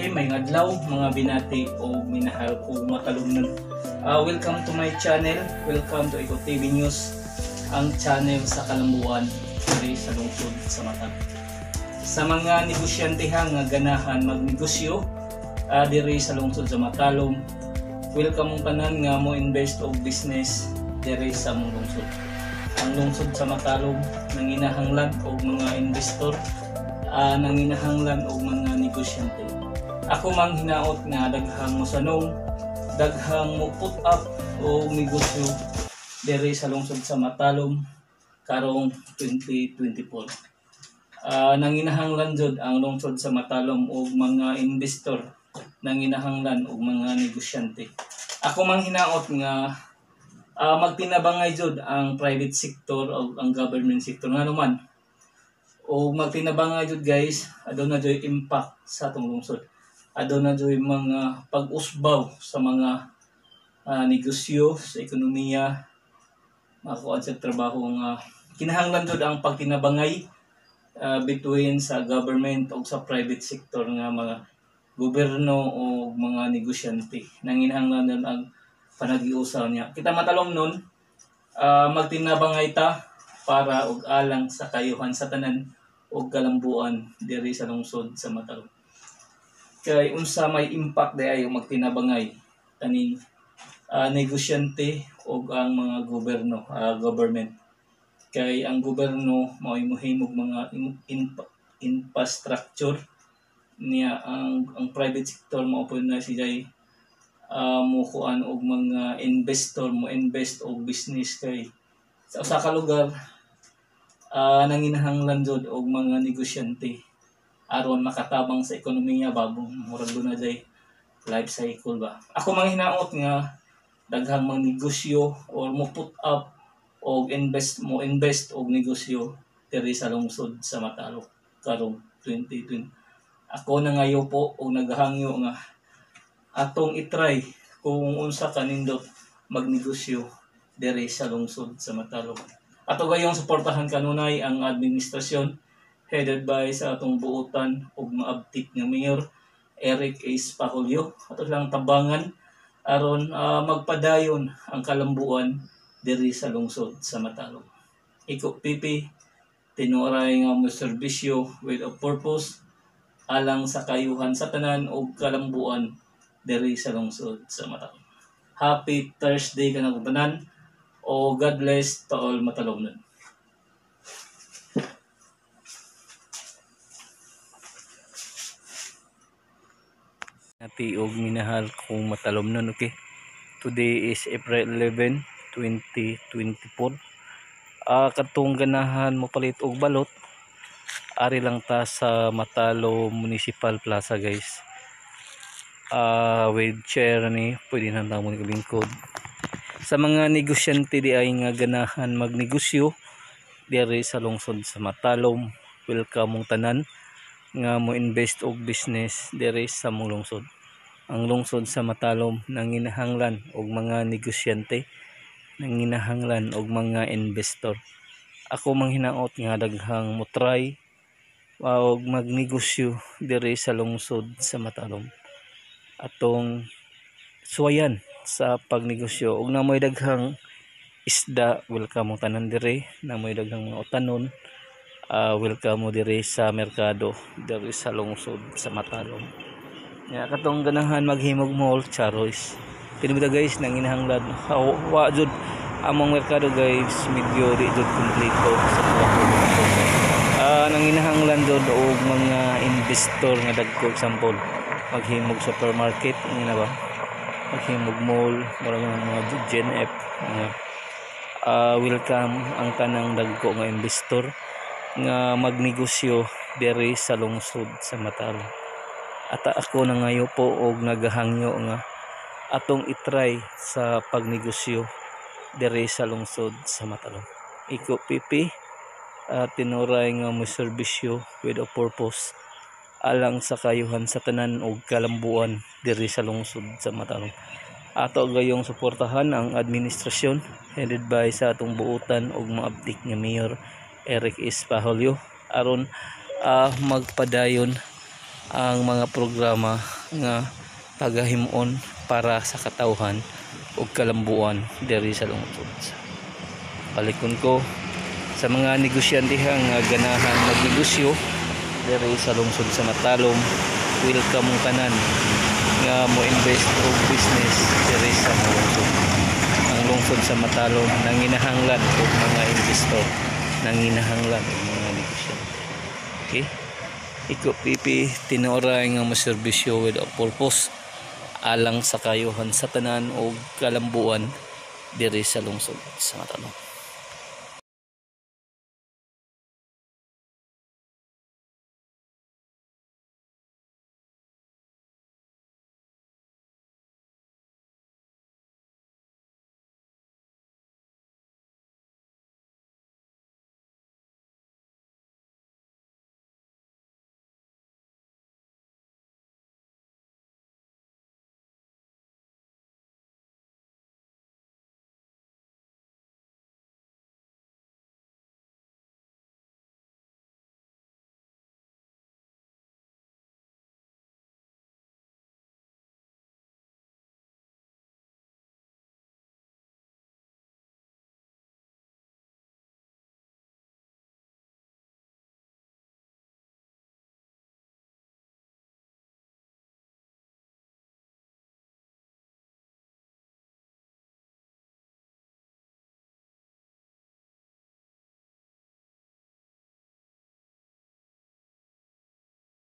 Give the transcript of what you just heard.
Okay, may adlaw mga binati o minahal o matalumnon. Welcome to my channel. Welcome to Iko TV News, ang channel sa kalambuan diri sa lungsod sa Mata. Sa mga negosyante nga ganahan magnegosyo diri sa lungsod sa Matalom, welcome mong tanan nga mo invest o business diri sa mong lungsod. Ang lungsod sa Matalom nanginahanglan og mga investor, nanginahanglan og mga negosyante. Ako mang hinaot nga daghang mo sanong, daghang mo put up o negosyo diri sa lungsod sa Matalom karong 2024. Nanginahanglan jud ang lungsod sa Matalom og mga investor, nanginahanglan og mga negosyante. Ako mang hinaot nga magtinabangay jud ang private sector o ang government sector nga naman. O magtinabangay jud guys, aduna joy impact sa atong lungsod. Aduna joy mga pag-usbaw sa mga negosyo, sa ekonomiya, makuha sa trabaho nga kinahanglan jud ang pagtinabangay between sa government o sa private sector nga mga gobyerno o mga negosyante. Nanginahanglan jud ang panagiusaw niya. Kita matalom nun, magtinabangay ta para og alang sa kayuhan sa tanan og kalambuan diri sa lungsod sa Matalom. Kay unsa may impact di ayo magtinabangay kaning negosyante og ang mga gobyerno, government. Kay ang gobyerno mao'y mohimog mga infrastructure niya, ang private sector mao po na siya'y mukuan og mga investor mo invest og business. Kay sa usa ka lugar nanginahanglan jud og mga negosyante aron makatabang sa ekonomiya ba, murag na jay life cycle ba. Ako mang hinaot nga daghang mga negosyo or mo put up og invest og negosyo diri sa lungsod sa Matalom karong 2020. Ako nangayo po og naghangyo nga atong itry kung unsa kanindot magnegosyo diri sa lungsod sa Matalom. Ato gayong suportahan kanunay ang administrasyon headed by sa atong buotan ug maabtik nga Mayor Eric S. Pahulyo. Ato lang tabangan aron magpadayon ang kalambuan diri sa lungsod sa Matalom. Iko pipi tinuray nga mo serbisyo with a purpose alang sa kayuhan sa tanan ug kalambuan diri sa lungsod sa Matalom. Happy Thursday kanang tanan o God bless to all Matalomnon. Ati og minahal kong Matalomnon, okay? Today is April 11, 2024. Katong ganahan mo palit og balot, ari lang ta sa Matalom Municipal Plaza guys. With chair ni pwede na tamo ni kalingkod. Sa mga negosyante di ay nga ganahan magnegosyo diri sa lungsod sa Matalom, welcome mong tanan nga mo invest og business diri sa mong lungsod. Ang lungsod sa Matalom nanginahanglan og mga negosyante, nanginahanglan og mga investor. Ako mang hinaot nga daghang mo try og magnegosyo diri sa lungsod sa Matalom. Atong suwayan sa pagnegosyo ug namoy daghang isda, welcome mo tanan diri. Namoy daghang mga utanon, welcome mo diri sa merkado diri sa lungsod sa Matalom. Ya katong ganahan maghimog mall charois. Pinumita guys nanginahanglan wa jud among merkado guys, medyo di jud kompleto sa nanginahanglan jud og mga investor nga dagko example maghimog supermarket ngina ba, maghimog mall, mga GNF nga welcome ang tanang dagko nga investor nga magnegosyo diri sa lungsod sa Matalom. At ako nangayo po og nagahangyo nga atong itry sa pagnegosyo diri sa lungsod sa Matalom. Iko pipi tinuray nga mo serbisyo with a purpose alang sa kayuhan sa tanan og kalambuan diri sa lungsod sa Matalom. Ato gayong suportahan ang administrasyon headed by sa atong buutan og maabtik nga Mayor Eric S. Pahulyo aron magpadayon ang mga programa nga pagahimon para sa katawhan ug kalambuan diri sa lungsod. Palikon ko sa mga negosyante nga ganahan magnegosyo diri sa lungsod sa Matalom, welcome mong tanan nga mo invest og business diri sa lungsod. Ang lungsod sa Matalom nanginahanglan og mga investor, nanginahanglan og mga negosyante. Okay? Iko pipi tinuray nga maserbisyo without purpose alang sa kayuhan sa tanan o kalambuan diri sa lungsod sa Matalom.